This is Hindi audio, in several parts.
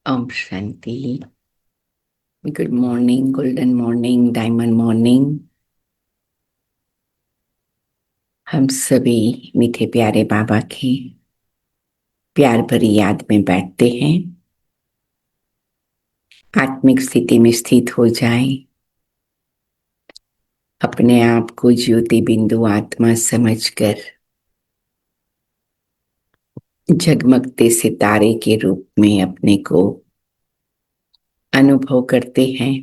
ओम शांति। Good morning, golden morning, diamond morning. हम सभी मीठे प्यारे बाबा की प्यार भरी याद में बैठते हैं। आत्मिक स्थिति में स्थित हो जाएं। अपने आप को ज्योति बिंदु आत्मा समझकर जगमगते सितारे के रूप में अपने को अनुभव करते हैं।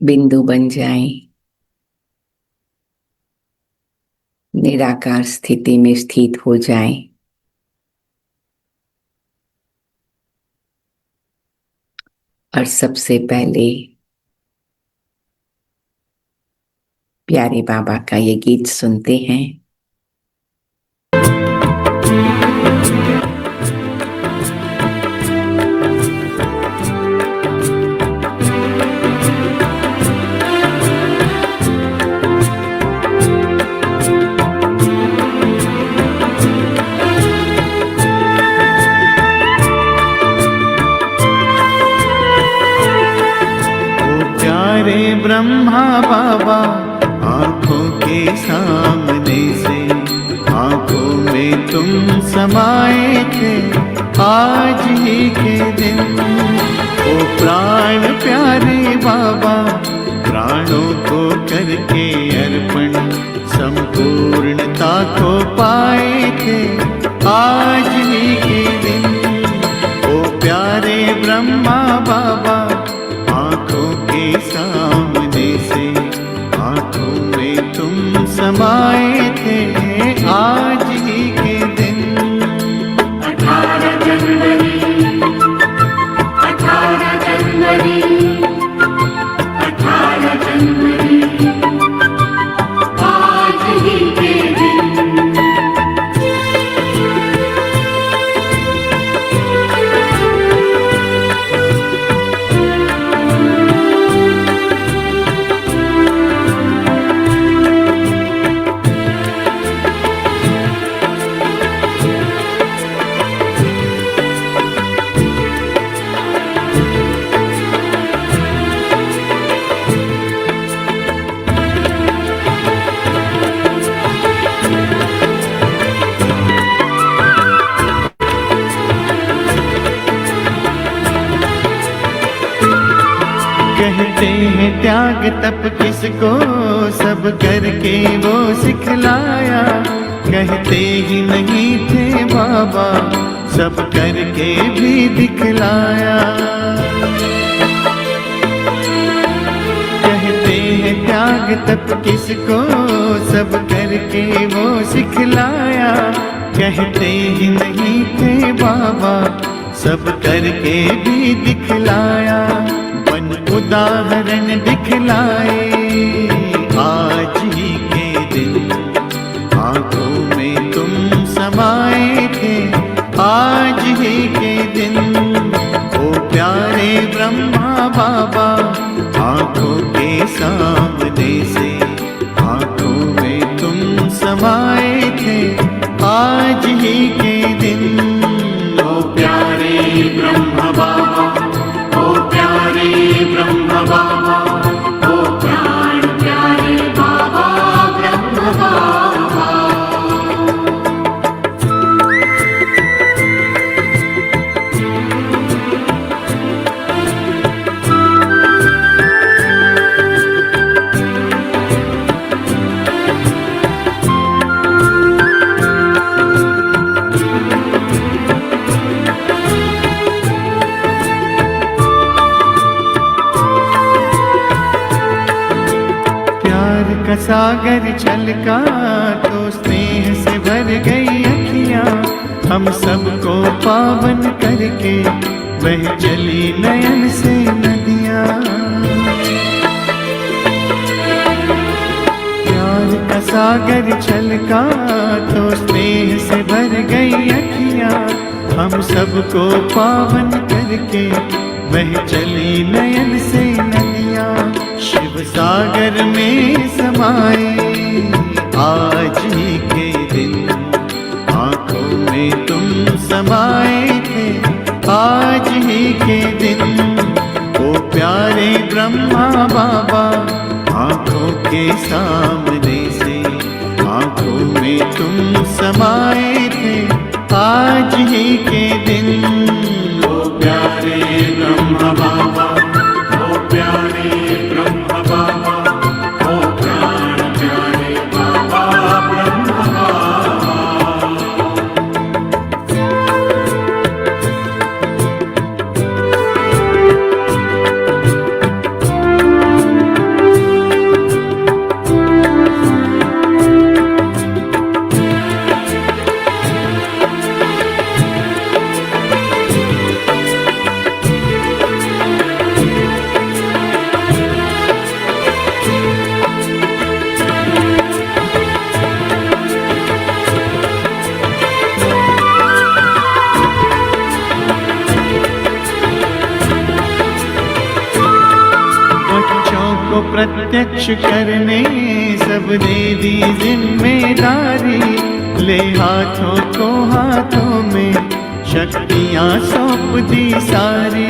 बिंदु बन जाएं। निराकार स्थिति में स्थित हो जाएं। और सबसे पहले प्यारे बाबा का ये गीत सुनते हैं। ब्रह्मा बाबा आंखों के सामने से आंखों में तुम समाए थे आज ही के दिन। ओ प्राण प्यारे बाबा प्राणों को करके अर्पण संपूर्णता को पाए थे आज ही के दिन। ओ प्यारे ब्रह्मा बाबा आंखों के सामने से आंखों में तुम समाए थे आज ही के दिन। 18 जनवरी 18 जनवरी 18 जनवरी आज ही के दिन। कहते हैं त्याग तप किसको सब करके वो सिखलाया। कहते ही नहीं थे बाबा सब करके भी दिखलाया। कहते हैं त्याग तप किसको सब करके वो सिखलाया। कहते ही नहीं थे बाबा सब करके भी दिखलाया। उदाहरण दिखलाए आज ही के दिन। आंखों में तुम समाए थे आज ही के दिन। ओ प्यारे ब्रह्मा बाबा आंखों के सामने से आंखों में तुम समाए थे आज ही के दिन। ओ प्यारे ब्रह्मा बाबा ब्रह्म बाबा ओ प्राण प्यारे बाबा ब्रह्म बाबा। का सागर छलका तो स्नेह से भर गई अखियां। हम सबको पावन करके बह चली नयन से नदियां। प्यार का सागर छलका तो स्नेह से भर गई अखियां। हम सबको पावन करके बह चली नयन से नदियां। शिव सागर में समाए आज ही के दिन आंखों में तुम समाए थे, आज ही के दिन ओ प्यारे ब्रह्मा बाबा, आंखों के सामने से आंखों में तुम समाए थे, आज ही के दिन ओ प्यारे ब्रह्म बाबा, ओ प्यारे ब्रह्म बाबा, ओ प्राण प्यारे बाबा ब्रह्म बाबा। प्रत्यक्ष करने सब दे दी जिम्मेदारी, ले हाथों को हाथों में शक्तियां सौंप दी सारी।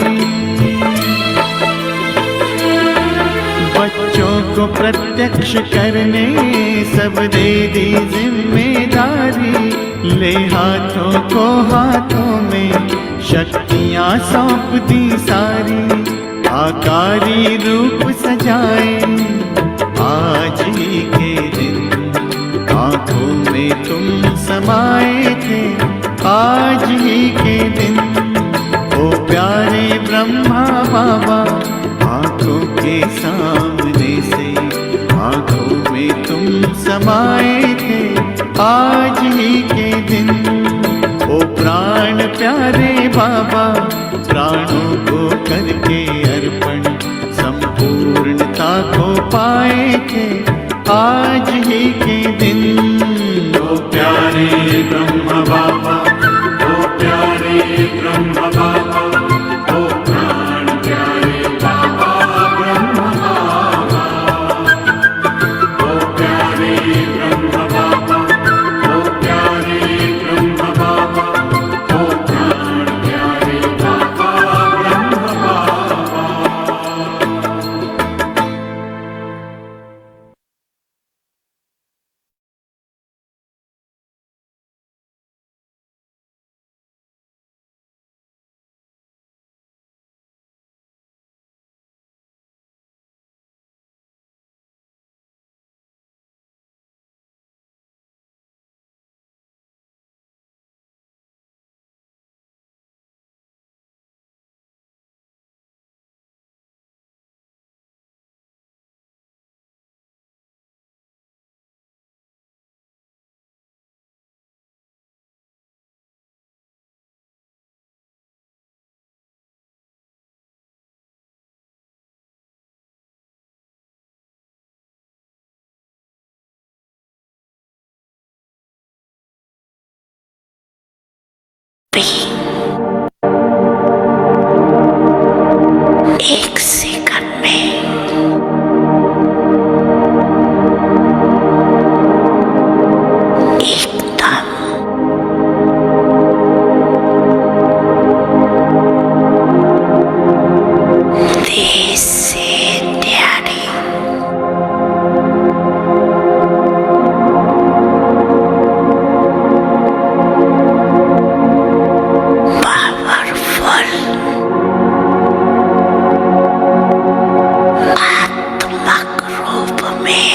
बच्चों को प्रत्यक्ष करने सब दे दी जिम्मेदारी, ले हाथों को हाथों में शक्तियां सौंप दी सारी। आकारी रूप सजाए आज ही के दिन आंखों में तुम समाए थे, आज ही के दिन ओ प्यारे ब्रह्मा बाबा, आंखों के सामने से आंखों में तुम समाए थे, आज ही के दिन ओ प्राण प्यारे बाबा, प्राणों को करके अर्पण संपूर्णता को पाए थे, आज ही के दिन ओ प्यारे ब्रह्म बाबा, ओ प्यारे ब्रह्म बाबा, ओ प्राण प्यारे बाबा ब्रह्म बाबा। ओ प्यारे ब्रह्म बाबा, ओ प्यारे ब्रह्म बाबा, ओ प्राण प्यारे बाबा ब्रह्म बाबा। एक सेकंड में एकदम तेज से ध्यानी पावरफुल आत्मक रूप में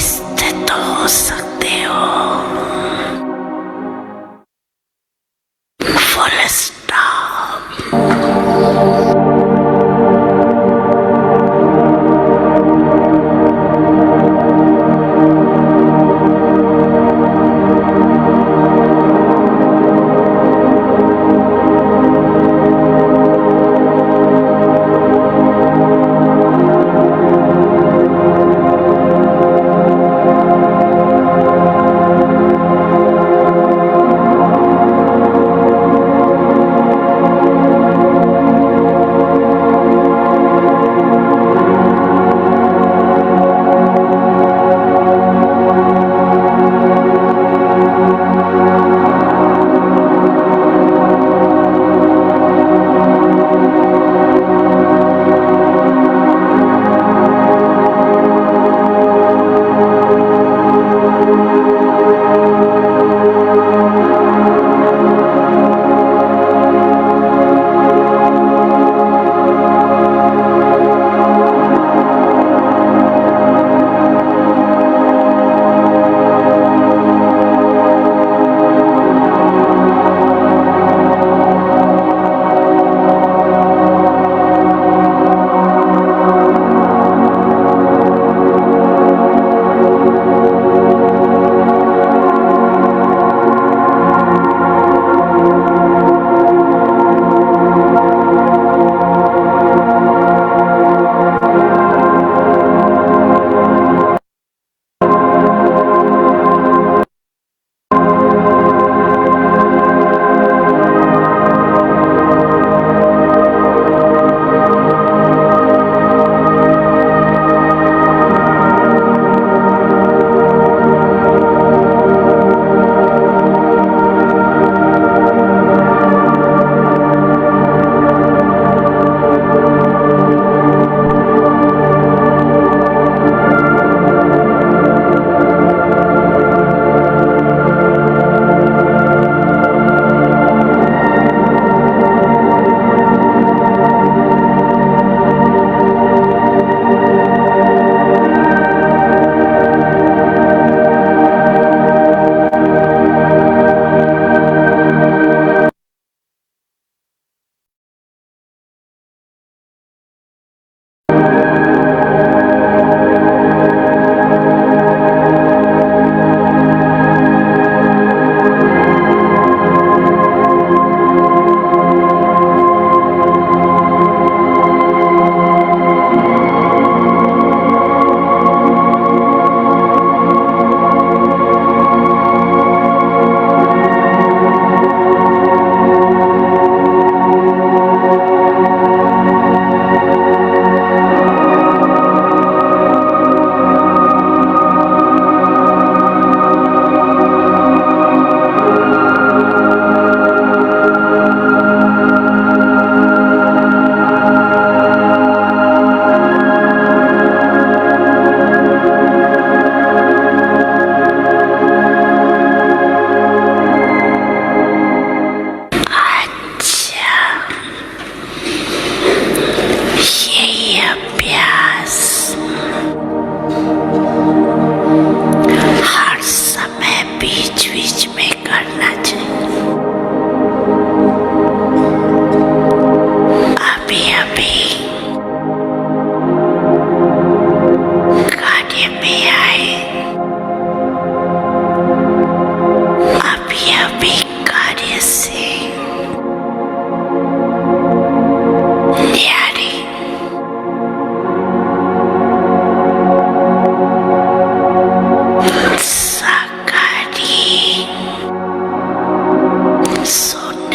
स्थित हो सकते हो। Full stop.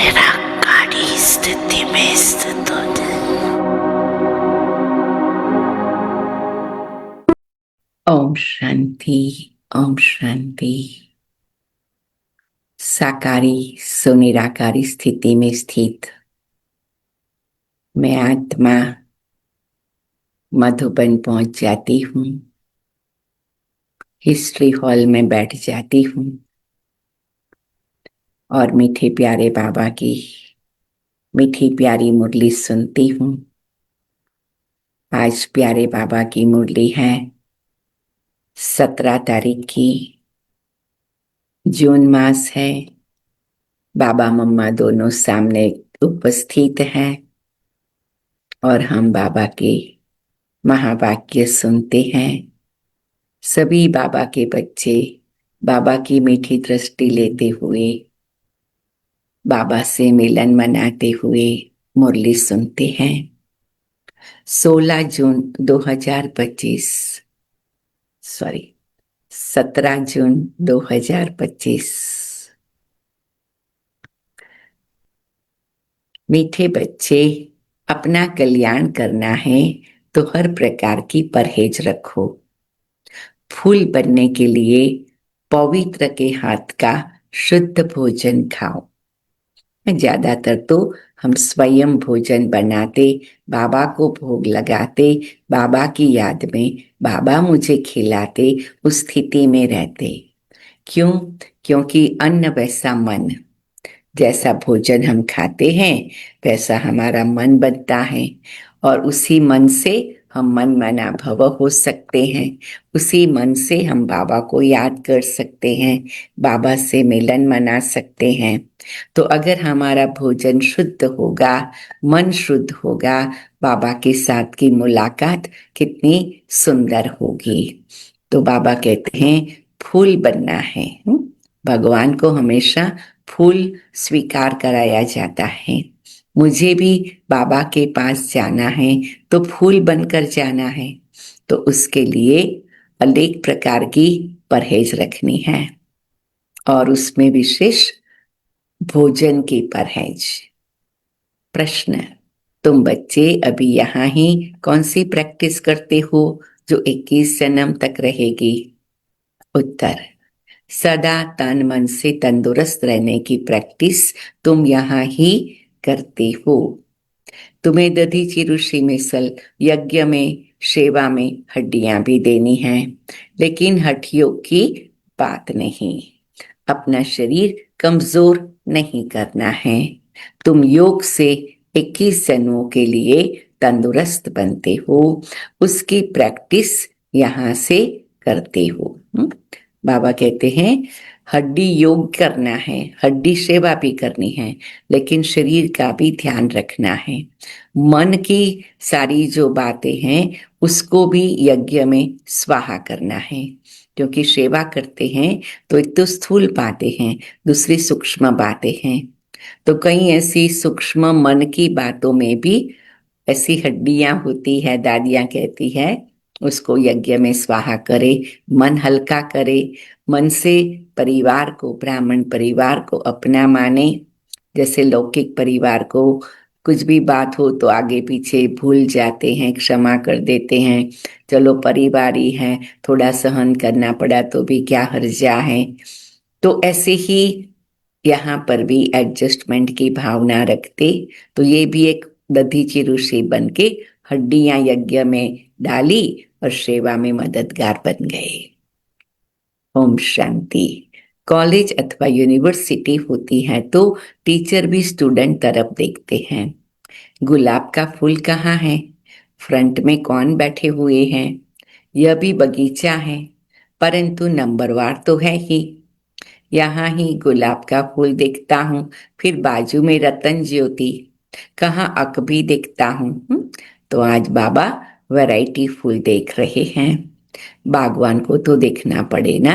निराकारी स्थिति में स्थित हो जाए। ओम शांति, ओम शांति। साकारी सुनिराकारी स्थिति में स्थित मैं आत्मा मधुबन पहुंच जाती हूँ, हिस्ट्री हॉल में बैठ जाती हूँ और मीठे प्यारे बाबा की मीठी प्यारी मुरली सुनती हूँ। आज प्यारे बाबा की मुरली है 17 तारीख की, जून मास है। बाबा मम्मा दोनों सामने उपस्थित हैं और हम बाबा के महावाक्य सुनते हैं। सभी बाबा के बच्चे बाबा की मीठी दृष्टि लेते हुए, बाबा से मिलन मनाते हुए मुरली सुनते हैं। 16 जून 2025, सॉरी 17 जून 2025। मीठे बच्चे, अपना कल्याण करना है तो हर प्रकार की परहेज रखो। फूल बनने के लिए पवित्र के हाथ का शुद्ध भोजन खाओ। ज्यादातर तो हम स्वयं भोजन बनाते, बाबा को भोग लगाते, बाबा की याद में बाबा मुझे खिलाते, उस स्थिति में रहते। क्यों? क्योंकि अन्न वैसा मन, जैसा भोजन हम खाते हैं वैसा हमारा मन बनता है और उसी मन से हम मन मना भव हो सकते हैं। उसी मन से हम बाबा को याद कर सकते हैं, बाबा से मिलन मना सकते हैं। तो अगर हमारा भोजन शुद्ध होगा, मन शुद्ध होगा, बाबा के साथ की मुलाकात कितनी सुंदर होगी। तो बाबा कहते हैं फूल बनना है। भगवान को हमेशा फूल स्वीकार कराया जाता है। मुझे भी बाबा के पास जाना है तो फूल बनकर जाना है, तो उसके लिए अनेक प्रकार की परहेज रखनी है और उसमें विशेष भोजन की परहेज। प्रश्न, तुम बच्चे अभी यहाँ ही कौन सी प्रैक्टिस करते हो जो 21 जन्म तक रहेगी? उत्तर, सदा तन मन से तंदुरुस्त रहने की प्रैक्टिस तुम यहाँ ही करते हो। तुम्हें दधीचि ऋषि मिसल यज्ञ में, सेवा में हड्डियां भी देनी हैं, लेकिन हड्डियों की बात नहीं। अपना शरीर कमजोर नहीं करना है। तुम योग से 21 जन्मों के लिए तंदुरुस्त बनते हो, उसकी प्रैक्टिस यहाँ से करते हो। बाबा कहते हैं हड्डी योग करना है, हड्डी सेवा भी करनी है, लेकिन शरीर का भी ध्यान रखना है। मन की सारी जो बातें हैं उसको भी यज्ञ में स्वाहा करना है, क्योंकि सेवा करते हैं तो एक तो स्थूल बातें हैं, दूसरी सूक्ष्म बातें हैं। तो कई ऐसी सूक्ष्म मन की बातों में भी ऐसी हड्डियां होती है, दादियां कहती है उसको यज्ञ में स्वाहा करे, मन हल्का करे, मन से परिवार को, ब्राह्मण परिवार को अपना माने। जैसे लौकिक परिवार को कुछ भी बात हो तो आगे पीछे भूल जाते हैं, क्षमा कर देते हैं, चलो परिवार ही है, थोड़ा सहन करना पड़ा तो भी क्या हर्जा है। तो ऐसे ही यहाँ पर भी एडजस्टमेंट की भावना रखते तो ये भी एक दधीचि ऋषि बन के हड्डियां यज्ञ में डाली और सेवा में मददगार बन गए। ओम शांति। कॉलेज अथवा यूनिवर्सिटी होती है तो टीचर भी स्टूडेंट तरफ देखते हैं। गुलाब का फूल कहाँ है, फ्रंट में कौन बैठे हुए हैं, यह भी बगीचा है, परंतु नंबरवार तो है ही। यहाँ ही गुलाब का फूल देखता हूँ, फिर बाजू में रतन ज्योति, कहाँ अक भी देखता हूँ। तो आज बाबा वैरायटी फूल देख रहे हैं। बागवान को तो देखना पड़े ना,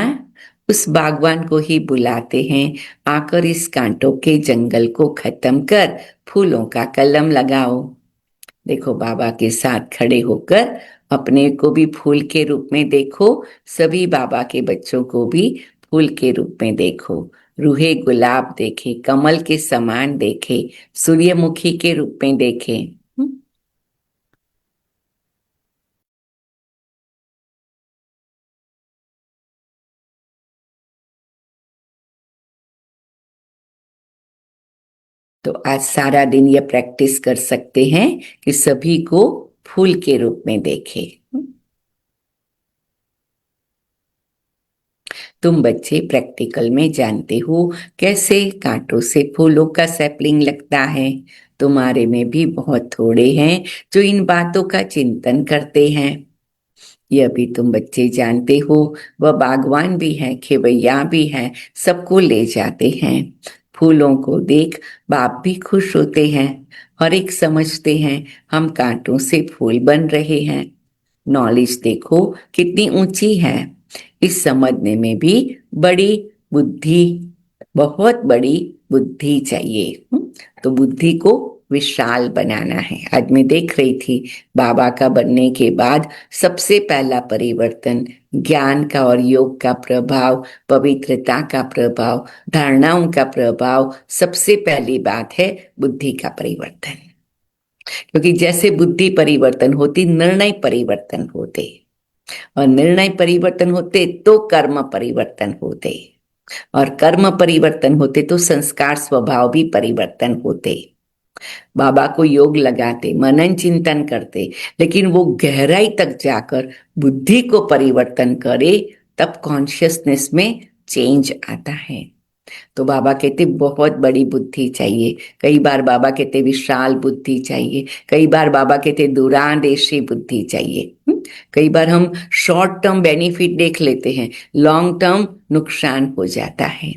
उस बागवान को ही बुलाते हैं, आकर इस कांटों के जंगल को खत्म कर फूलों का कलम लगाओ। देखो बाबा के साथ खड़े होकर अपने को भी फूल के रूप में देखो, सभी बाबा के बच्चों को भी फूल के रूप में देखो। रूहे गुलाब देखे, कमल के समान देखे, सूर्यमुखी के रूप में देखे। तो आज सारा दिन ये प्रैक्टिस कर सकते हैं कि सभी को फूल के रूप में देखें। तुम बच्चे प्रैक्टिकल में जानते हो कैसे कांटों से फूलों का सैपलिंग लगता है। तुम्हारे में भी बहुत थोड़े हैं जो इन बातों का चिंतन करते हैं। यह भी तुम बच्चे जानते हो, वह बागवान भी है, खेवैया भी है, सबको ले जाते हैं। फूलों को देख बाप भी खुश होते हैं और एक समझते हैं हम कांटों से फूल बन रहे हैं। नॉलेज देखो कितनी ऊंची है। इस समझने में भी बड़ी बुद्धि, बहुत बड़ी बुद्धि चाहिए। तो बुद्धि को विशाल बनाना है। आज मैं देख रही थी बाबा का बनने के बाद सबसे पहला परिवर्तन ज्ञान का और योग का प्रभाव, पवित्रता का प्रभाव, धारणाओं का प्रभाव। सबसे पहली बात है बुद्धि का परिवर्तन। क्योंकि जैसे बुद्धि परिवर्तन होती, निर्णय परिवर्तन होते, और निर्णय परिवर्तन होते तो कर्म परिवर्तन होते, और कर्म परिवर्तन होते तो संस्कार स्वभाव भी परिवर्तन होते। बाबा को योग लगाते, मनन चिंतन करते, लेकिन वो गहराई तक जाकर बुद्धि को परिवर्तन करे, तब कॉन्शियसनेस में चेंज आता है। तो बाबा कहते बहुत बड़ी बुद्धि चाहिए। कई बार बाबा कहते विशाल बुद्धि चाहिए। कई बार बाबा कहते दूरांदेशी बुद्धि चाहिए। कई बार हम शॉर्ट टर्म बेनिफिट देख लेते हैं, लॉन्ग टर्म नुकसान हो जाता है।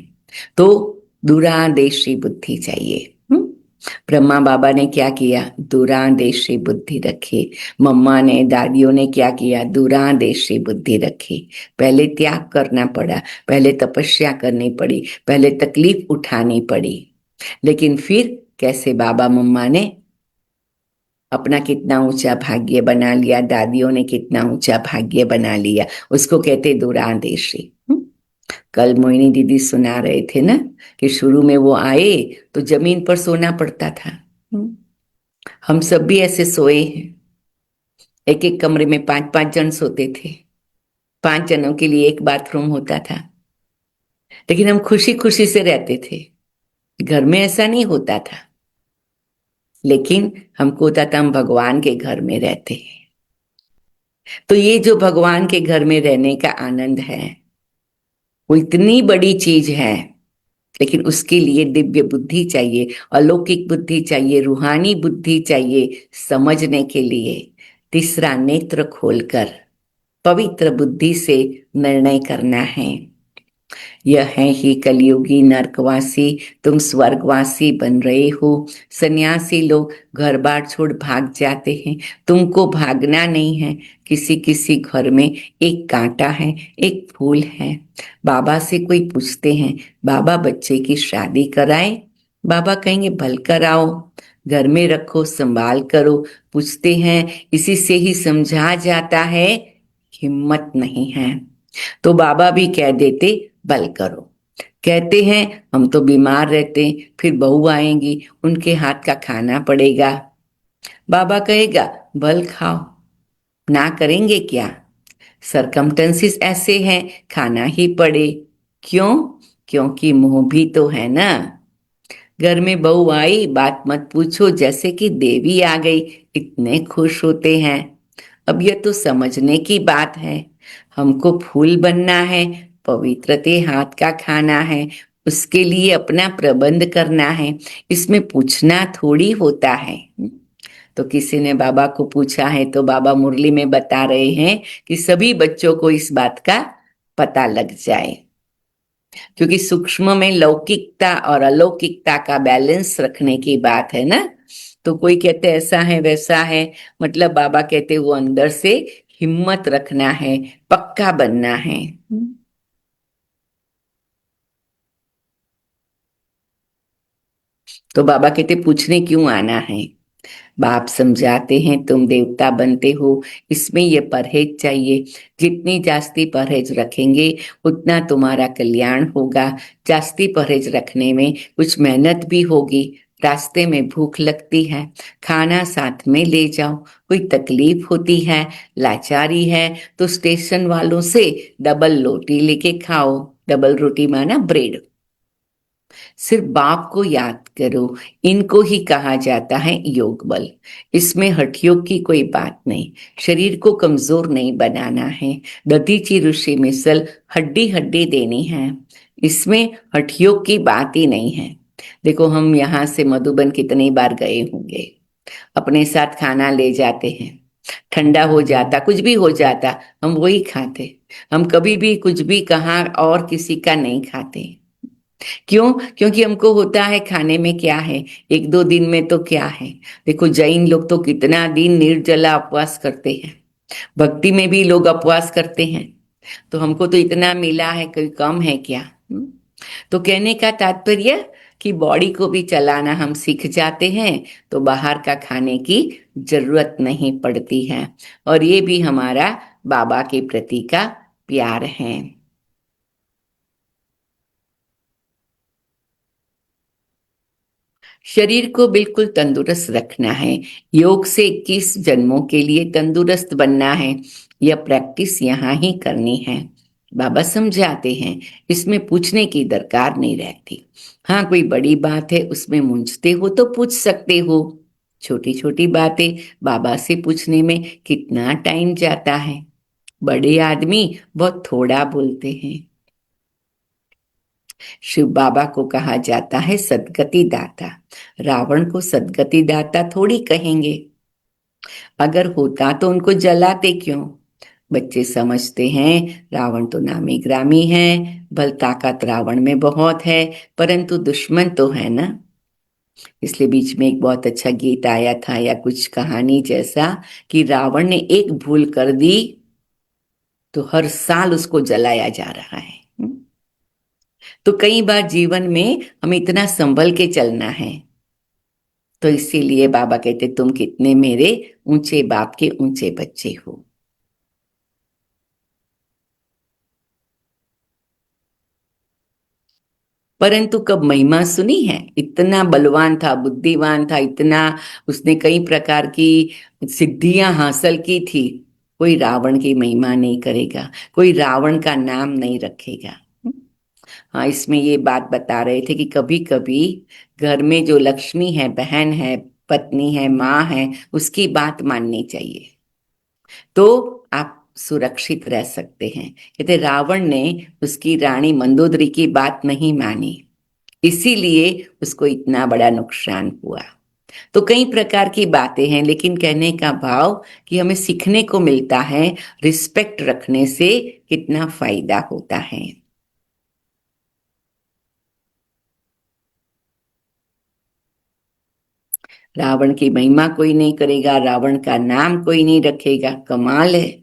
तो दूरांदेशी बुद्धि चाहिए। ब्रह्मा बाबा ने क्या किया? दूरांदेशी बुद्धि रखी। मम्मा ने, दादियों ने क्या किया? दूरांदेशी बुद्धि रखी। पहले त्याग करना पड़ा, पहले तपस्या करनी पड़ी, पहले तकलीफ उठानी पड़ी, लेकिन फिर कैसे बाबा मम्मा ने अपना कितना ऊंचा भाग्य बना लिया, दादियों ने कितना ऊंचा भाग्य बना लिया। उसको कहते दूरांदेशी। कल मोहिनी दीदी सुना रहे थे ना कि शुरू में वो आए तो जमीन पर सोना पड़ता था। हम सब भी ऐसे सोए हैं। एक एक कमरे में 5-5 जन सोते थे। 5 जनों के लिए एक बाथरूम होता था, लेकिन हम खुशी खुशी से रहते थे। घर में ऐसा नहीं होता था, लेकिन हमको होता था हम भगवान के घर में रहते हैं। तो ये जो भगवान के घर में रहने का आनंद है, वो इतनी बड़ी चीज है, लेकिन उसके लिए दिव्य बुद्धि चाहिए, अलौकिक बुद्धि चाहिए, रूहानी बुद्धि चाहिए समझने के लिए। तीसरा, नेत्र खोलकर पवित्र बुद्धि से निर्णय करना है। यह है ही कलयुगी नरकवासी, तुम स्वर्गवासी बन रहे हो। सन्यासी लोग घर बार छोड़ भाग जाते हैं, तुमको भागना नहीं है। किसी किसी घर में एक कांटा है, एक फूल है। बाबा से कोई पूछते हैं बाबा बच्चे की शादी कराए? बाबा कहेंगे भल कराओ, घर में रखो, संभाल करो। पूछते हैं इसी से ही समझा जाता है हिम्मत नहीं है, तो बाबा भी कह देते बल करो। कहते हैं हम तो बीमार रहते, फिर बहू आएंगी, उनके हाथ का खाना पड़ेगा। बाबा कहेगा बल खाओ, ना करेंगे क्या? सरकमटेंसेस ऐसे हैं, खाना ही पड़े। क्यों? क्योंकि मोह भी तो है ना। घर में बहू आई, बात मत पूछो, जैसे कि देवी आ गई, इतने खुश होते हैं। अब यह तो समझने की बात है। हमको फूल बनना है, पवित्रते हाथ का खाना है, उसके लिए अपना प्रबंध करना है। इसमें पूछना थोड़ी होता है। तो किसी ने बाबा को पूछा है, तो बाबा मुरली में बता रहे हैं कि सभी बच्चों को इस बात का पता लग जाए, क्योंकि सूक्ष्म में लौकिकता और अलौकिकता का बैलेंस रखने की बात है ना। तो कोई कहते ऐसा है वैसा है, मतलब बाबा कहते वो अंदर से हिम्मत रखना है, पक्का बनना है। तो बाबा कहते पूछने क्यों आना है? बाप समझाते हैं तुम देवता बनते हो, इसमें ये परहेज चाहिए। जितनी जास्ती परहेज रखेंगे उतना तुम्हारा कल्याण होगा। जास्ती परहेज रखने में कुछ मेहनत भी होगी। रास्ते में भूख लगती है, खाना साथ में ले जाओ। कोई तकलीफ होती है, लाचारी है, तो स्टेशन वालों से डबल रोटी लेके खाओ। डबल रोटी माना ब्रेड। सिर्फ बाप को याद करो। इनको ही कहा जाता है योग बल। इसमें हठयोग की कोई बात नहीं। शरीर को कमजोर नहीं बनाना है। दधीची ऋषि मिसल हड्डी हड्डी देनी है। इसमें हठयोग की बात ही नहीं है। देखो, हम यहाँ से मधुबन कितनी बार गए होंगे। अपने साथ खाना ले जाते हैं, ठंडा हो जाता, कुछ भी हो जाता, हम वही खाते। हम कभी भी कुछ भी कहाँ और किसी का नहीं खाते। क्यों? क्योंकि हमको होता है खाने में क्या है, एक दो दिन में तो क्या है। देखो, जैन लोग तो कितना दिन निर्जला उपवास करते हैं। भक्ति में भी लोग उपवास करते हैं। तो हमको तो इतना मिला है, कोई कम है क्या? तो कहने का तात्पर्य कि बॉडी को भी चलाना हम सीख जाते हैं, तो बाहर का खाने की जरूरत नहीं पड़ती है। और ये भी हमारा बाबा के प्रति का प्यार है। शरीर को बिल्कुल तंदुरुस्त रखना है। योग से 21 जन्मों के लिए तंदुरुस्त बनना है। यह प्रैक्टिस यहाँ ही करनी है। बाबा समझाते हैं, इसमें पूछने की दरकार नहीं रहती। हाँ, कोई बड़ी बात है उसमें मूंझते हो तो पूछ सकते हो। छोटी छोटी बातें बाबा से पूछने में कितना टाइम जाता है। बड़े आदमी बहुत थोड़ा बोलते हैं। शिव बाबा को कहा जाता है सदगति दाता। रावण को सदगति दाता थोड़ी कहेंगे। अगर होता तो उनको जलाते क्यों? बच्चे समझते हैं रावण तो नामी ग्रामी है, बल ताकत रावण में बहुत है, परंतु दुश्मन तो है ना। इसलिए बीच में एक बहुत अच्छा गीत आया था, या कुछ कहानी जैसा, कि रावण ने एक भूल कर दी तो हर साल उसको जलाया जा रहा है। तो कई बार जीवन में हमें इतना संभल के चलना है। तो इसीलिए बाबा कहते तुम कितने मेरे ऊंचे बाप के ऊंचे बच्चे हो। परंतु कब महिमा सुनी है? इतना बलवान था, बुद्धिमान था, इतना उसने कई प्रकार की सिद्धियां हासिल की थी। कोई रावण की महिमा नहीं करेगा, कोई रावण का नाम नहीं रखेगा। हाँ, इसमें ये बात बता रहे थे कि कभी कभी घर में जो लक्ष्मी है, बहन है, पत्नी है, माँ है, उसकी बात माननी चाहिए, तो आप सुरक्षित रह सकते हैं। कहते रावण ने उसकी रानी मंदोदरी की बात नहीं मानी, इसीलिए उसको इतना बड़ा नुकसान हुआ। तो कई प्रकार की बातें हैं, लेकिन कहने का भाव कि हमें सीखने को मिलता है रिस्पेक्ट रखने से कितना फायदा होता है। रावण की महिमा कोई नहीं करेगा, रावण का नाम कोई नहीं रखेगा, कमाल है।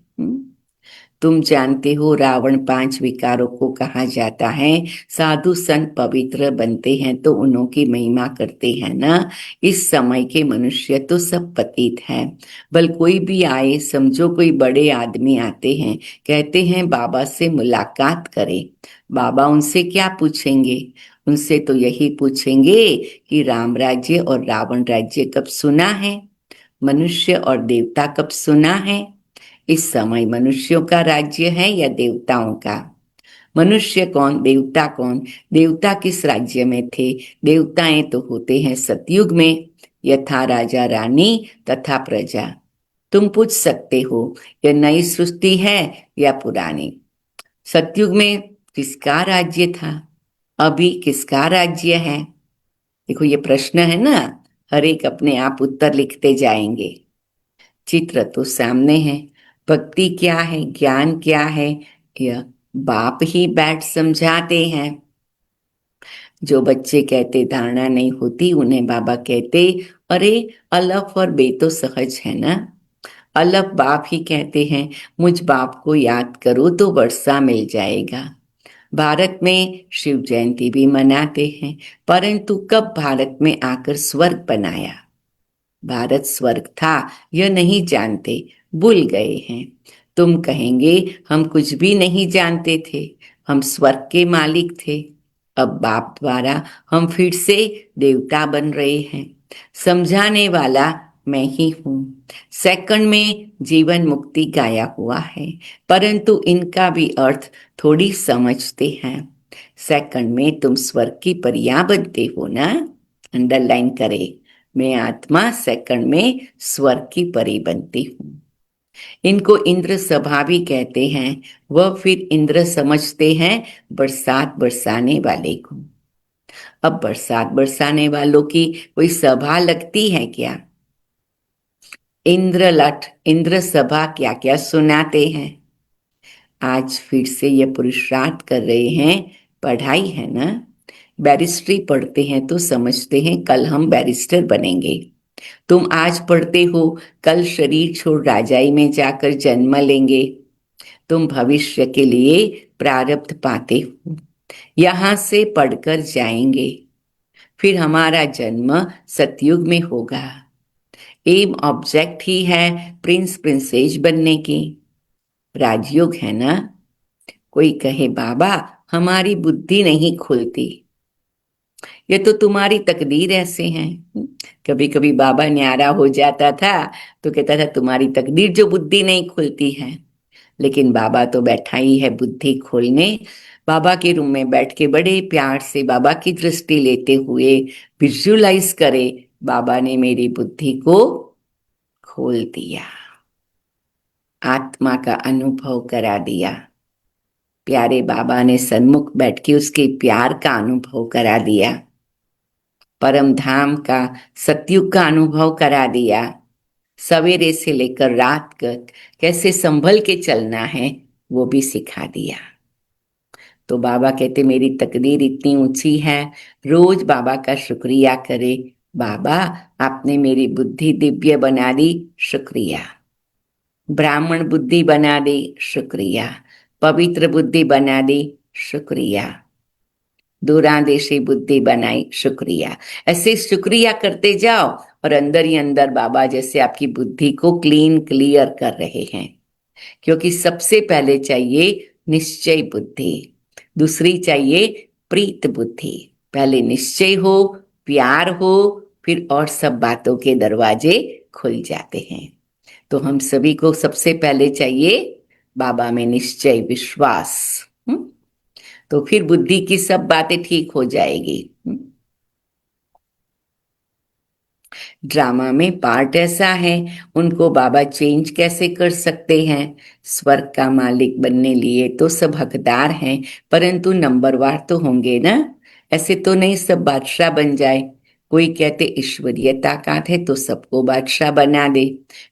तुम जानते हो रावण 5 विकारों को कहा जाता है। साधु संत पवित्र बनते हैं तो उन्हों की महिमा करते हैं ना। इस समय के मनुष्य तो सब पतित हैं। बल कोई भी आए, समझो कोई बड़े आदमी आते हैं, कहते हैं बाबा से मुलाकात करें। बाबा उनसे क्या पूछेंगे? उनसे तो यही पूछेंगे कि राम राज्य और रावण राज्य कब सुना है, मनुष्य और देवता कब सुना है। इस समय मनुष्यों का राज्य है या देवताओं का? मनुष्य कौन, देवता कौन? देवता किस राज्य में थे? देवताएं तो होते हैं सतयुग में। यथा राजा रानी तथा प्रजा। तुम पूछ सकते हो यह नई सृष्टि है या पुरानी। सतयुग में किसका राज्य था, अभी किसका राज्य है? देखो, ये प्रश्न है ना, हर एक अपने आप उत्तर लिखते जाएंगे। चित्र तो सामने है। भक्ति क्या है, ज्ञान क्या है, यह बाप ही बैठ समझाते हैं। जो बच्चे कहते धारणा नहीं होती, उन्हें बाबा कहते अरे अलफ और बे तो सहज है ना। अलफ बाप ही कहते हैं, मुझ बाप को याद करो तो वर्षा मिल जाएगा। भारत में शिव जयंती भी मनाते हैं, परंतु कब भारत में आकर स्वर्ग बनाया? भारत स्वर्ग था यह नहीं जानते, भूल गए हैं। तुम कहेंगे हम कुछ भी नहीं जानते थे, हम स्वर्ग के मालिक थे। अब बाप द्वारा हम फिर से देवता बन रहे हैं। समझाने वाला मैं ही हूँ। सेकंड में जीवन मुक्ति गाया हुआ है, परंतु इनका भी अर्थ थोड़ी समझते हैं। सेकंड में तुम स्वर्ग की परियां बनते हो ना, अंडरलाइन करे। मैं आत्मा सेकंड में स्वर्ग की परी बनती हूँ। इनको इंद्र सभा भी कहते हैं। वह फिर इंद्र समझते हैं बरसात बरसाने वाले को। अब बरसात बरसाने वालों की कोई सभा लगती है क्या? इंद्रलठ इंद्र सभा क्या क्या सुनाते हैं। आज फिर से ये पुरुषार्थ कर रहे हैं। पढ़ाई है ना, बैरिस्ट्री पढ़ते हैं तो समझते हैं कल हम बैरिस्टर बनेंगे। तुम आज पढ़ते हो, कल शरीर छोड़ राजाई में जाकर जन्म लेंगे। तुम भविष्य के लिए प्रारब्ध पाते हो, यहां से पढ़कर जाएंगे। फिर हमारा जन्म सतयुग में होगा। एम ऑब्जेक्ट ही है प्रिंस प्रिंसेस बनने की। राजयोग है ना। कोई कहे बाबा हमारी बुद्धि नहीं खुलती, ये तो तुम्हारी तकदीर ऐसे हैं। कभी कभी बाबा न्यारा हो जाता था तो कहता था तुम्हारी तकदीर जो बुद्धि नहीं खुलती है। लेकिन बाबा तो बैठा ही है बुद्धि खोलने। बाबा के रूम में बैठ के बड़े प्यार से बाबा की दृष्टि लेते हुए विजुअलाइज करे, बाबा ने मेरी बुद्धि को खोल दिया, आत्मा का अनुभव करा दिया। प्यारे बाबा ने सन्मुख बैठ के उसके प्यार का अनुभव करा दिया, परम धाम का सतयुग का अनुभव करा दिया। सवेरे से लेकर रात तक कैसे संभल के चलना है वो भी सिखा दिया। तो बाबा कहते मेरी तकदीर इतनी ऊंची है, रोज बाबा का शुक्रिया करे। बाबा आपने मेरी बुद्धि दिव्य बना दी, शुक्रिया। ब्राह्मण बुद्धि बना दी, शुक्रिया। पवित्र बुद्धि बना दी, शुक्रिया। दूरांदेशी बुद्धि बनाई, शुक्रिया। ऐसे शुक्रिया करते जाओ और अंदर ही अंदर बाबा जैसे आपकी बुद्धि को क्लीन क्लियर कर रहे हैं। क्योंकि सबसे पहले चाहिए निश्चय बुद्धि, दूसरी चाहिए प्रीत बुद्धि। पहले निश्चय हो, प्यार हो, फिर और सब बातों के दरवाजे खुल जाते हैं। तो हम सभी को सबसे पहले चाहिए बाबा में निश्चय, विश्वास। तो फिर बुद्धि की सब बातें ठीक हो जाएगी। ड्रामा में पार्ट ऐसा है, उनको बाबा चेंज कैसे कर सकते हैं? स्वर्ग का मालिक बनने लिए तो सब हकदार हैं, परंतु नंबरवार तो होंगे ना। ऐसे तो नहीं सब बादशाह बन जाए। कोई कहते ईश्वरीय ताकत है तो सबको बादशाह बना दे,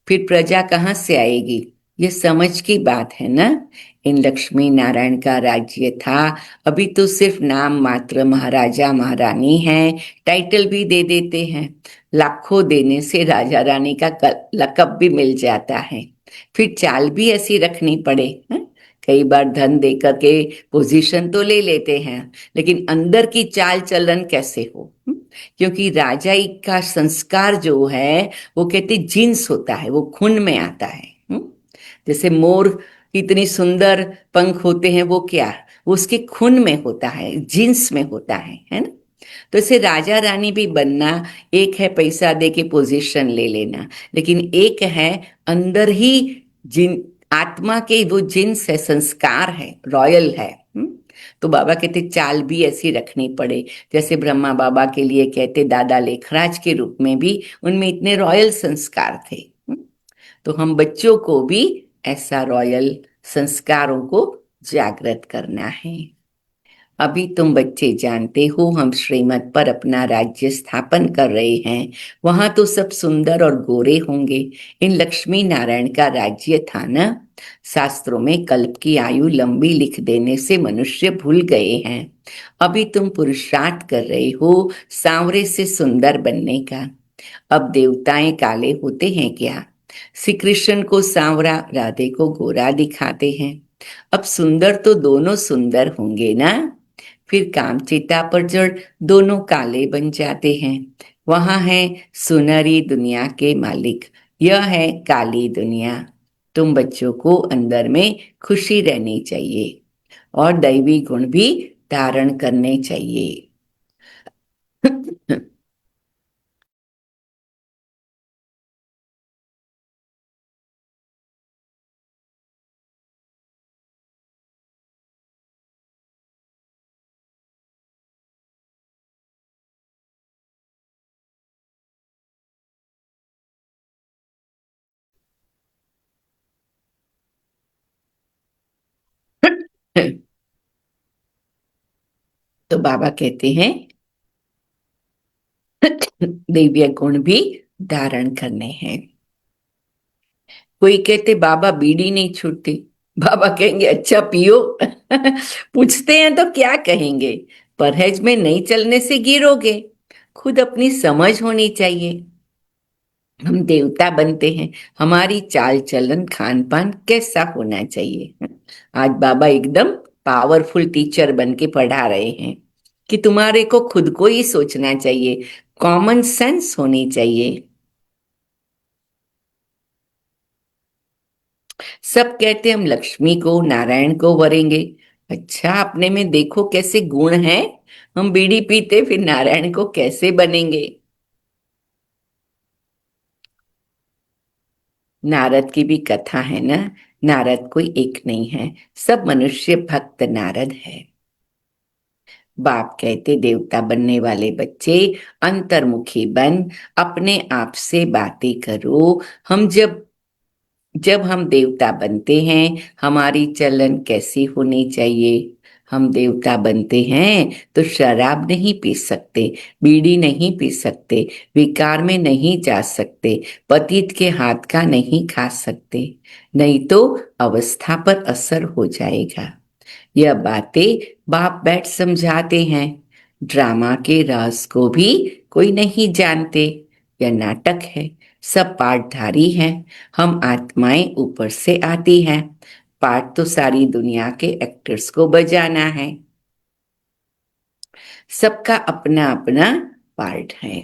फिर प्रजा कहाँ से आएगी? ये समझ की बात है ना। इन लक्ष्मी नारायण का राज्य था, अभी तो सिर्फ नाम मात्र महाराजा महारानी है, टाइटल भी दे देते हैं। लाखों देने से राजा रानी का लकब भी मिल जाता है। फिर चाल भी ऐसी रखनी पड़े, है? कई बार धन देकर के पोजीशन तो ले लेते हैं, लेकिन अंदर की चाल चलन कैसे हो? क्योंकि राजाई का संस्कार जो है वो कहते जिन्स होता है, वो खून में आता है। जैसे मोर की इतनी सुंदर पंख होते हैं, वो क्या, वो उसके खून में होता है, जीन्स में होता है ना। तो इसे राजा रानी भी बनना एक है पैसा दे के पोजीशन ले लेना, लेकिन एक है अंदर ही जिन आत्मा के वो जिन्स है, संस्कार है, रॉयल है। तो बाबा कहते चाल भी ऐसी रखनी पड़े। जैसे ब्रह्मा बाबा के लिए कहते दादा लेखराज के रूप में भी उनमें इतने रॉयल संस्कार थे। तो हम बच्चों को भी ऐसा रॉयल संस्कारों को जागृत करना है। अभी तुम बच्चे जानते हो हम श्रीमत पर अपना राज्य स्थापन कर रहे हैं। वहां तो सब सुंदर और गोरे होंगे। इन लक्ष्मी नारायण का राज्य था ना। शास्त्रों में कल्प की आयु लंबी लिख देने से मनुष्य भूल गए हैं। अभी तुम पुरुषार्थ कर रहे हो सांवरे से सुंदर बनने का। अब देवताएं काले होते हैं क्या? श्री कृष्ण को सांवरा, राधे को गोरा दिखाते हैं। अब सुंदर तो दोनों सुंदर होंगे ना। फिर कामचिता पर जड़ दोनों काले बन जाते हैं। वहां है सुनहरी दुनिया के मालिक, यह है काली दुनिया। तुम बच्चों को अंदर में खुशी रहनी चाहिए और दैवी गुण भी धारण करने चाहिए। तो बाबा कहते हैं दैवीय गुण भी धारण करने हैं। कोई कहते बाबा बीड़ी नहीं छूटती, बाबा कहेंगे अच्छा पियो। पूछते हैं तो क्या कहेंगे, परहेज में नहीं चलने से गिरोगे। खुद अपनी समझ होनी चाहिए। हम देवता बनते हैं, हमारी चाल चलन खान पान कैसा होना चाहिए। आज बाबा एकदम पावरफुल टीचर बन के पढ़ा रहे हैं कि तुम्हारे को खुद को ही सोचना चाहिए, कॉमन सेंस होनी चाहिए। सब कहते हम लक्ष्मी को नारायण को वरेंगे। अच्छा, अपने में देखो कैसे गुण हैं। हम बीड़ी पीते फिर नारायण को कैसे बनेंगे। नारद की भी कथा है ना, नारद कोई एक नहीं है, सब मनुष्य भक्त नारद है। बाप कहते देवता बनने वाले बच्चे अंतर्मुखी बन अपने आप से बातें करो। हम जब जब हम देवता बनते हैं, हमारी चलन कैसी होनी चाहिए। हम देवता बनते हैं तो शराब नहीं पी सकते, बीड़ी नहीं पी सकते, विकार में नहीं जा सकते, पतित के हाथ का नहीं खा सकते, नहीं तो अवस्था पर असर हो जाएगा। यह बातें बाप बैठ समझाते हैं। ड्रामा के राज को भी कोई नहीं जानते। यह नाटक है, सब पाठधारी हैं। हम आत्माएं ऊपर से आती हैं। पाठ तो सारी दुनिया के एक्टर्स को बजाना है। सबका अपना अपना पार्ट है।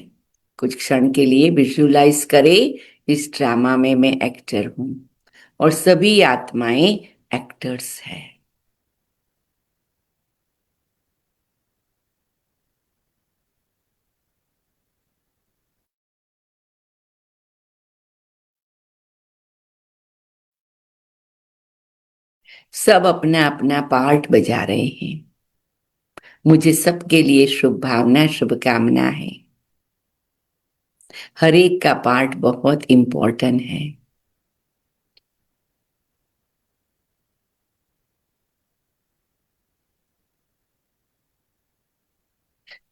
कुछ क्षण के लिए विजुलाइज करे, इस ड्रामा में मैं एक्टर हूं और सभी आत्माएं एक्टर्स हैं। सब अपना अपना पार्ट बजा रहे हैं। मुझे सबके लिए शुभ भावना शुभकामना है। हर एक का पार्ट बहुत इंपॉर्टेंट है।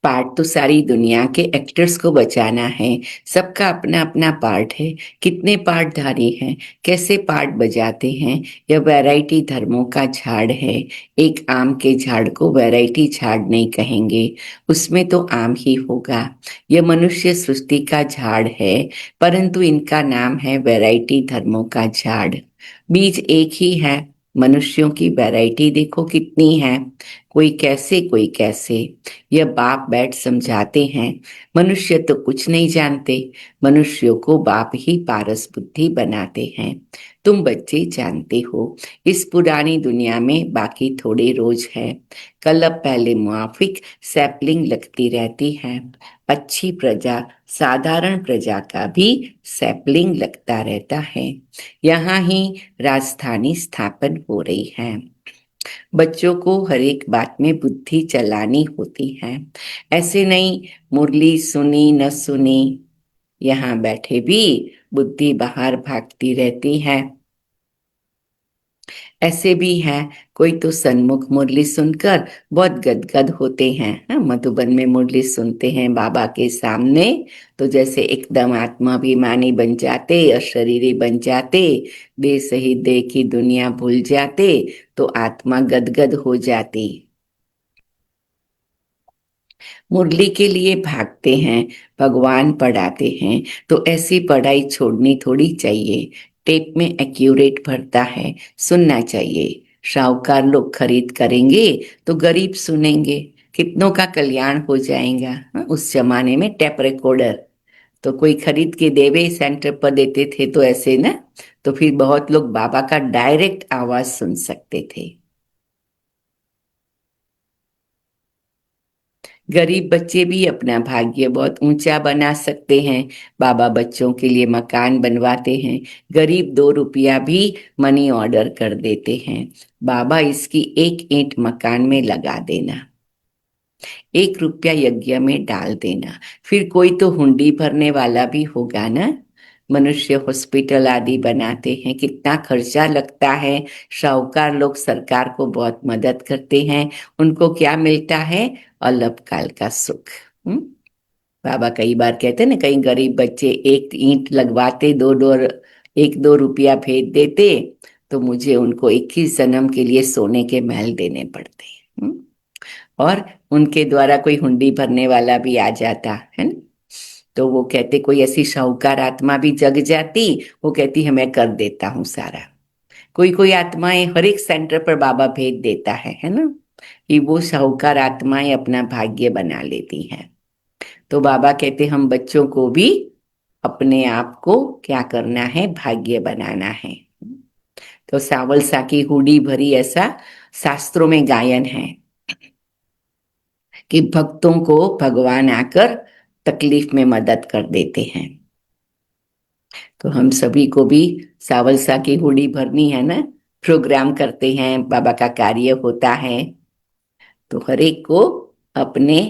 पार्ट तो सारी दुनिया के एक्टर्स को बचाना है। सबका अपना अपना पार्ट है। कितने पार्टधारी हैं, कैसे पार्ट बजाते हैं। यह वैरायटी धर्मों का झाड़ है। एक आम के झाड़ को वैरायटी झाड़ नहीं कहेंगे, उसमें तो आम ही होगा। यह मनुष्य सृष्टि का झाड़ है, परंतु इनका नाम है वैरायटी धर्मों का झाड़। बीज एक ही है। मनुष्यों की वैरायटी देखो कितनी है, कोई कैसे कोई कैसे। यह बाप बैठ समझाते हैं। मनुष्य तो कुछ नहीं जानते, मनुष्यों को बाप ही पारस बुद्धि बनाते हैं। तुम बच्चे जानते हो, इस पुरानी दुनिया में बाकी थोड़े रोज है। कल अब पहले मुआफिक सैपलिंग लगती रहती है। अच्छी प्रजा साधारण प्रजा का भी सैपलिंग लगता रहता है। यहाँ ही राजधानी स्थापन हो रही है। बच्चों को हर एक बात में बुद्धि चलानी होती है। ऐसे नहीं मुरली सुनी न सुनी, यहाँ बैठे भी बुद्धि बाहर भागती रहती है। ऐसे भी हैं, कोई तो सन्मुख मुरली सुनकर बहुत गदगद होते हैं। हाँ, मधुबन में मुरली सुनते हैं बाबा के सामने तो जैसे एकदम आत्माभिमानी बन जाते, अशरीरी बन जाते, देह सहित देह की दुनिया भूल जाते, तो आत्मा गदगद हो जाती। मुरली के लिए भागते हैं, भगवान पढ़ाते हैं, तो ऐसी पढ़ाई छोड़नी थोड़ी चाहिए। टेप में एक्यूरेट भरता है, सुनना चाहिए। शाहूकार लोग खरीद करेंगे तो गरीब सुनेंगे, कितनों का कल्याण हो जाएगा। हाँ, उस जमाने में टेप रिकॉर्डर तो कोई खरीद के देवे, सेंटर पर देते थे तो ऐसे ना, तो फिर बहुत लोग बाबा का डायरेक्ट आवाज सुन सकते थे। गरीब बच्चे भी अपना भाग्य बहुत ऊंचा बना सकते हैं। बाबा बच्चों के लिए मकान बनवाते हैं। गरीब 2 रुपया भी मनी ऑर्डर कर देते हैं। बाबा इसकी एक ईंट मकान में लगा देना, 1 रुपया यज्ञ में डाल देना। फिर कोई तो हुंडी भरने वाला भी होगा ना। मनुष्य हॉस्पिटल आदि बनाते हैं, कितना खर्चा लगता है। शाहूकार लोग सरकार को बहुत मदद करते हैं। उनको क्या मिलता है? अल्पकाल का सुख। हम्म? बाबा कई बार कहते हैं ना, कई गरीब बच्चे एक ईंट लगवाते, 1-2 रुपया भेज देते, तो मुझे उनको 21 जन्म के लिए सोने के महल देने पड़ते। और उनके द्वारा कोई हुंडी भरने वाला भी आ जाता है ना, तो वो कहते, कोई ऐसी शाहूकार आत्मा भी जग जाती, वो कहती है मैं कर देता हूँ सारा। कोई कोई आत्माएं हर एक सेंटर पर बाबा भेज देता है ना, कि वो शाहूकार आत्माएं अपना भाग्य बना लेती हैं। तो बाबा कहते हम बच्चों को भी अपने आप को क्या करना है? भाग्य बनाना है। तो सावल सा की हुडी भरी, ऐसा शास्त्रों में गायन है कि भक्तों को भगवान आकर तकलीफ में मदद कर देते हैं। तो हम सभी को भी सावल सा की हुडी भरनी है ना। प्रोग्राम करते हैं, बाबा का कार्य होता है, तो हर एक को अपने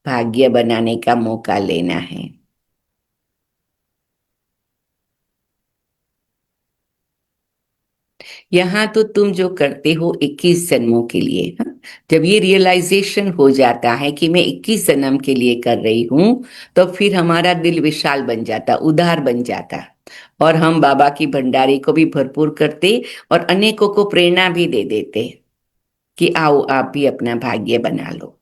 भाग्य बनाने का मौका लेना है। यहाँ तो तुम जो करते हो 21 जन्मों के लिए, हाँ? जब ये रियलाइजेशन हो जाता है कि मैं 21 जन्म के लिए कर रही हूं, तो फिर हमारा दिल विशाल बन जाता, उदार बन जाता, और हम बाबा की भंडारी को भी भरपूर करते और अनेकों को प्रेरणा भी दे देते कि आओ आप भी अपना भाग्य बना लो।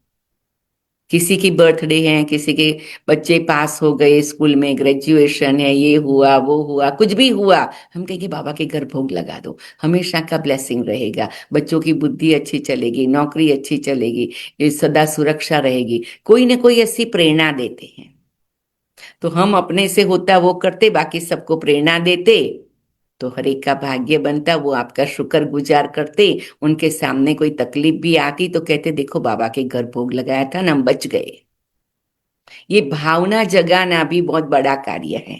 किसी की बर्थडे है, किसी के बच्चे पास हो गए स्कूल में, ग्रेजुएशन है, ये हुआ वो हुआ, कुछ भी हुआ, हम कहेंगे बाबा के घर भोग लगा दो, हमेशा का ब्लेसिंग रहेगा, बच्चों की बुद्धि अच्छी चलेगी, नौकरी अच्छी चलेगी, ये सदा सुरक्षा रहेगी। कोई ना कोई ऐसी प्रेरणा देते हैं, तो हम अपने से होता वो करते, बाकी सबको प्रेरणा देते, तो हर एक का भाग्य बनता। वो आपका शुक्र गुजार करते। उनके सामने कोई तकलीफ भी आती तो कहते देखो बाबा के घर भोग लगाया था ना, हम बच गए। ये भावना जगाना भी बहुत बड़ा कार्य है।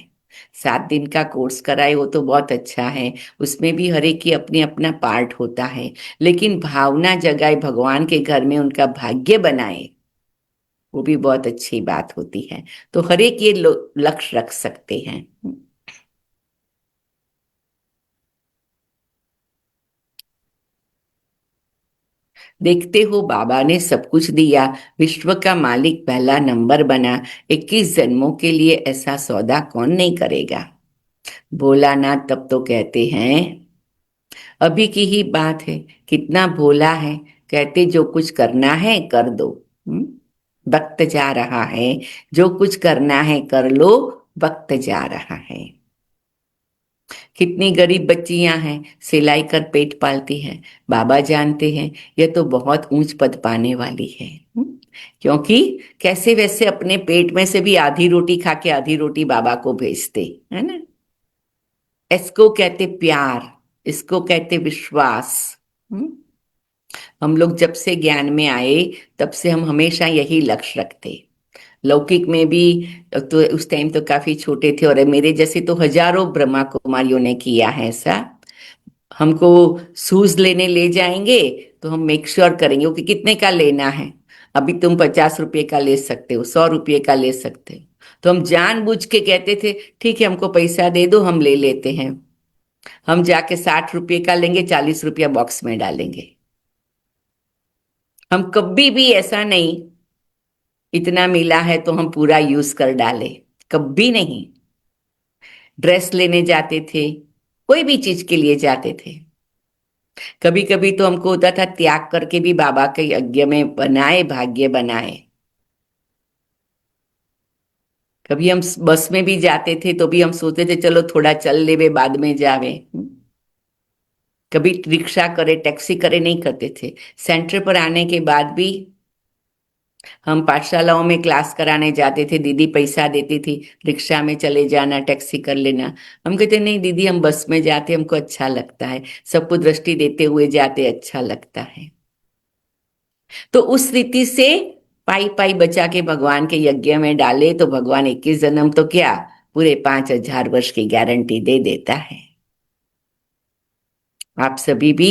7 दिन का कोर्स कराए वो तो बहुत अच्छा है, उसमें भी हर एक की अपने अपना पार्ट होता है, लेकिन भावना जगाए, भगवान के घर में उनका भाग्य बनाए, वो भी बहुत अच्छी बात होती है। तो हर एक ये लक्ष्य रख सकते हैं। देखते हो बाबा ने सब कुछ दिया, विश्व का मालिक पहला नंबर बना, 21 जन्मों के लिए ऐसा सौदा कौन नहीं करेगा। भोलानाथ तब तो कहते हैं, अभी की ही बात है, कितना भोला है, कहते जो कुछ करना है कर दो। हम्म? वक्त जा रहा है, जो कुछ करना है कर लो, वक्त जा रहा है। कितनी गरीब बच्चियां हैं, सिलाई कर पेट पालती हैं, बाबा जानते हैं ये तो बहुत ऊंच पद पाने वाली है। क्योंकि कैसे वैसे अपने पेट में से भी आधी रोटी खा के आधी रोटी बाबा को भेजते, है ना। इसको कहते प्यार, इसको कहते विश्वास। हम्म? हम लोग जब से ज्ञान में आए, तब से हम हमेशा यही लक्ष्य रखते। लौकिक में भी, तो उस टाइम तो काफी छोटे थे, और मेरे जैसे तो हजारों ब्रह्मा कुमारियों ने किया है ऐसा। हमको शूज लेने ले जाएंगे, तो हम मेक श्योर करेंगे कि कितने का लेना है। अभी तुम 50 रुपये का ले सकते हो, 100 रुपये का ले सकते हो, तो हम जानबूझ के कहते थे ठीक है हमको पैसा दे दो, हम ले लेते हैं। हम जाके 60 रुपये का लेंगे, 40 रुपया बॉक्स में डालेंगे। हम कभी भी ऐसा नहीं, इतना मिला है तो हम पूरा यूज कर डाले, कभी नहीं। ड्रेस लेने जाते थे, कोई भी चीज के लिए जाते थे, कभी कभी तो हमको होता था त्याग करके भी बाबा के यज्ञ में बनाए, भाग्य बनाए। कभी हम बस में भी जाते थे तो भी हम सोचते थे चलो थोड़ा चल लेवे, बाद में जावे। कभी रिक्शा करे, टैक्सी करे, नहीं करते थे। सेंटर पर आने के बाद भी हम पाठशालाओं में क्लास कराने जाते थे, दीदी पैसा देती थी, रिक्शा में चले जाना, टैक्सी कर लेना। हम कहते नहीं दीदी, हम बस में जाते, हमको अच्छा लगता है, सबको दृष्टि देते हुए जाते, अच्छा लगता है। तो उस रीति से पाई पाई बचा के भगवान के यज्ञ में डाले तो भगवान 21 जन्म तो क्या, पूरे 5,000 वर्ष की गारंटी दे देता है। आप सभी भी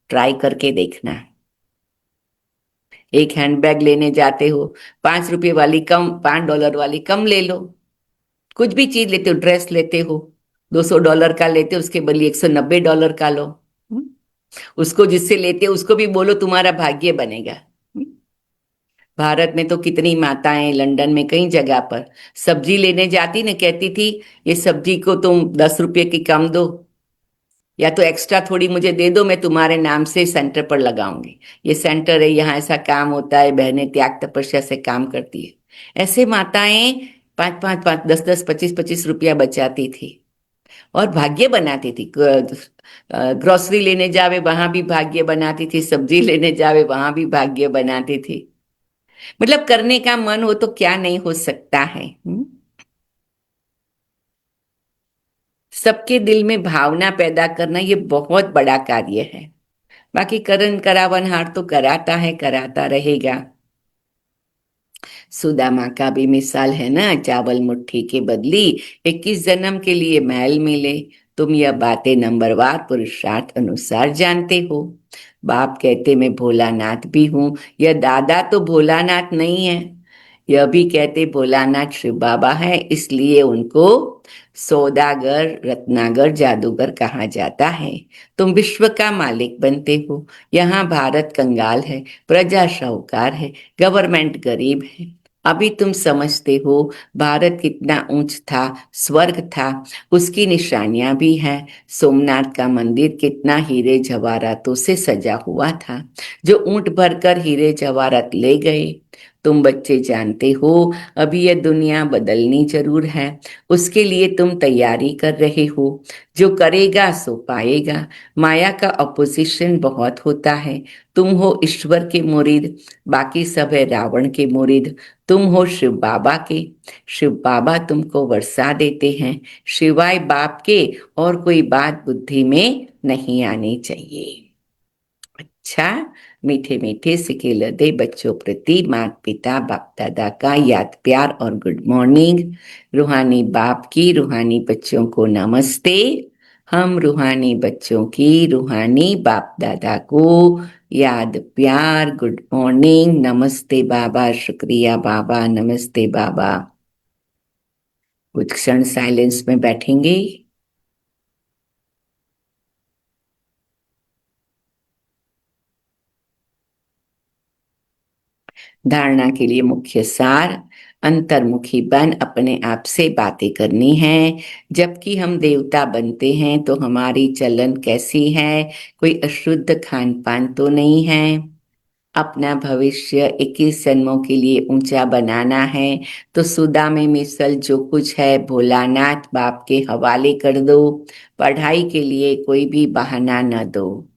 ट्राई करके देखना। एक हैंडबैग लेने जाते हो, 5 रुपए वाली कम, $5 वाली कम ले लो। कुछ भी चीज लेते हो, ड्रेस लेते हो, $200 का लेते हो, उसके बदले $190 का लो। हम्म? उसको जिससे लेते हो उसको भी बोलो तुम्हारा भाग्य बनेगा। भारत में तो कितनी माताएं, लंदन में कई जगह पर सब्जी लेने जाती ने, कहती थी ये सब्जी को तुम 10 रुपए की कम दो, या तो एक्स्ट्रा थोड़ी मुझे दे दो, मैं तुम्हारे नाम से सेंटर पर लगाऊंगी। ये सेंटर है, यहाँ ऐसा काम होता है, बहनें त्याग तपस्या से काम करती है। ऐसे माताएं 5-5, 5, 10-10, 25-25 रुपया बचाती थी और भाग्य बनाती थी। ग्रोसरी लेने जावे वहां भी भाग्य बनाती थी, सब्जी लेने जावे वहां भी भाग्य बनाती थी। मतलब करने का मन हो तो क्या नहीं हो सकता है। सबके दिल में भावना पैदा करना ये बहुत बड़ा कार्य है। बाकी करण करावनहार तो कराता है, कराता रहेगा। सुदामा का भी मिसाल है ना, चावल मुट्ठी के बदली 21 जन्म के लिए महल मिले। तुम यह बातें नंबरवार पुरुषार्थ अनुसार जानते हो। बाप कहते मैं भोलानाथ भी हूं, यह दादा तो भोलानाथ नहीं है। यह भी कहते भोलानाथ शिव बाबा है, इसलिए उनको सौदागर, रत्नागर, जादूगर कहा जाता है। तुम विश्व का मालिक बनते हो। यहाँ भारत कंगाल है, प्रजा शाहूकार है, गवर्नमेंट गरीब है। अभी तुम समझते हो भारत कितना ऊंच था, स्वर्ग था, उसकी निशानियां भी हैं। सोमनाथ का मंदिर कितना हीरे जवाहरातों से सजा हुआ था, जो ऊंट भरकर हीरे जवाहरात ले गए। तुम बच्चे जानते हो अभी यह दुनिया बदलनी जरूर है, उसके लिए तुम तैयारी कर रहे हो। जो करेगा सो पाएगा। माया का अपोजिशन बहुत होता है। तुम हो ईश्वर के मुरीद, बाकी सब है रावण के मुरीद। तुम हो शिव बाबा के, शिव बाबा तुमको वर्षा देते हैं। शिवाय बाप के और कोई बात बुद्धि में नहीं आनी चाहिए। अच्छा, मीठे मीठे सिके लदे बच्चों प्रति माता पिता बाप दादा का याद प्यार और गुड मॉर्निंग। रूहानी बाप की रूहानी बच्चों को नमस्ते। हम रूहानी बच्चों की रूहानी बाप दादा को याद प्यार, गुड मॉर्निंग, नमस्ते बाबा, शुक्रिया बाबा, नमस्ते बाबा। कुछ क्षण साइलेंस में बैठेंगे। धारणा के लिए मुख्य सार, अंतर्मुखी बन अपने आप से बातें करनी है। जबकि हम देवता बनते हैं तो हमारी चलन कैसी है, कोई अशुद्ध खान पान तो नहीं है। अपना भविष्य 21 जन्मों के लिए ऊंचा बनाना है तो सुदा में मिसल जो कुछ है भोलानाथ बाप के हवाले कर दो। पढ़ाई के लिए कोई भी बहाना न दो।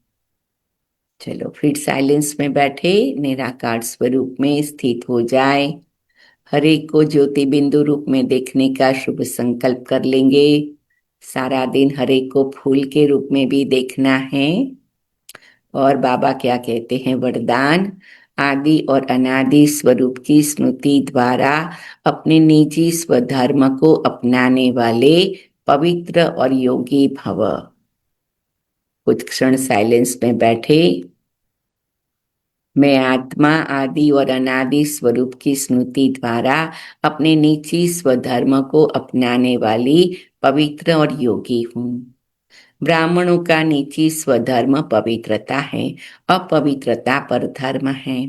चलो फिर साइलेंस में बैठे निराकार स्वरूप में स्थित हो जाए। हरे को ज्योति बिंदु रूप में देखने का शुभ संकल्प कर लेंगे। सारा दिन हरे को फूल के रूप में भी देखना है। और बाबा क्या कहते हैं वरदान, आदि और अनादि स्वरूप की स्मृति द्वारा अपने निजी स्वधर्म को अपनाने वाले पवित्र और योगी भव। कुछ क्षण साइलेंस में बैठे। मैं आत्मा आदि और अनादि स्वरूप की स्मृति द्वारा अपने निजी स्वधर्म को अपनाने वाली पवित्र और योगी हूँ। ब्राह्मणों का निजी स्वधर्म पवित्रता है, अपवित्रता पर धर्म है।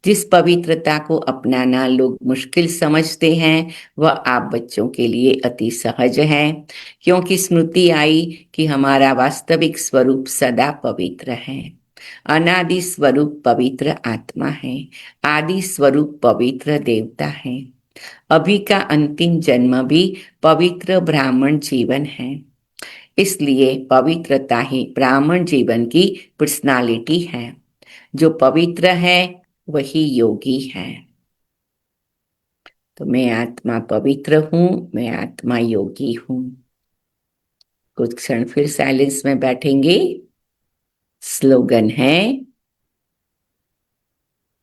जिस पवित्रता को अपनाना लोग मुश्किल समझते हैं वह आप बच्चों के लिए अति सहज है, क्योंकि स्मृति आई कि हमारा वास्तविक स्वरूप सदा पवित्र है। अनादि स्वरूप पवित्र आत्मा है, आदि स्वरूप पवित्र देवता है। अभी का अंतिम जन्म भी पवित्र ब्राह्मण जीवन है, इसलिए पवित्रता ही ब्राह्मण जीवन की पर्सनालिटी है। जो पवित्र है वही योगी है। तो मैं आत्मा पवित्र हूं, मैं आत्मा योगी हूं। कुछ क्षण फिर साइलेंस में बैठेंगे। स्लोगन है,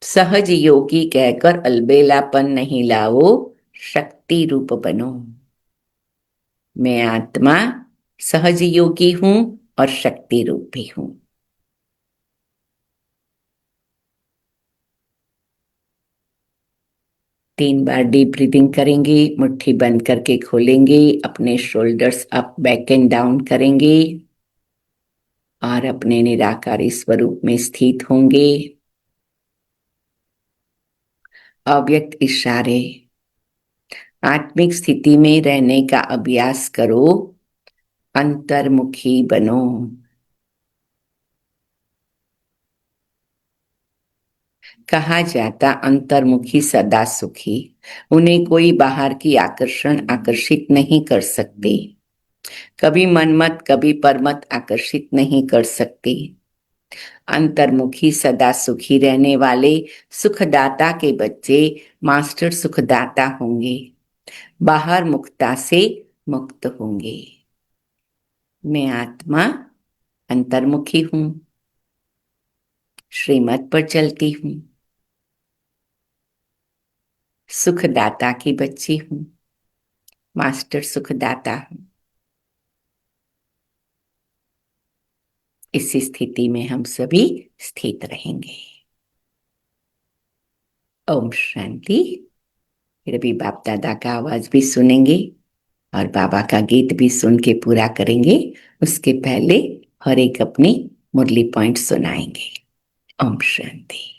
सहज योगी कहकर अलबेलापन नहीं लाओ, शक्ति रूप बनो। मैं आत्मा सहज योगी हूं और शक्ति रूप भी हूं। तीन बार डीप ब्रीदिंग करेंगे, मुट्ठी बंद करके खोलेंगे, अपने shoulders up back and down करेंगे और अपने निराकारी स्वरूप में स्थित होंगे। अव्यक्त इशारे, आत्मिक स्थिति में रहने का अभ्यास करो, अंतर्मुखी बनो। कहा जाता अंतर्मुखी सदा सुखी, उन्हें कोई बाहर की आकर्षण आकर्षित नहीं कर सकती। कभी मनमत कभी परमत आकर्षित नहीं कर सकती। अंतर्मुखी सदा सुखी रहने वाले सुखदाता के बच्चे मास्टर सुखदाता होंगे, बाहर मुक्ता से मुक्त होंगे। मैं आत्मा अंतर्मुखी हूं, श्रीमत पर चलती हूं, सुखदाता की बच्ची हूं, मास्टर सुखदाता हूं। इस स्थिति में हम सभी स्थित रहेंगे। ओम शांति। फिर अभी बाप दादा का आवाज भी सुनेंगे और बाबा का गीत भी सुन के पूरा करेंगे। उसके पहले हर एक अपनी मुरली पॉइंट सुनाएंगे। ओम शांति।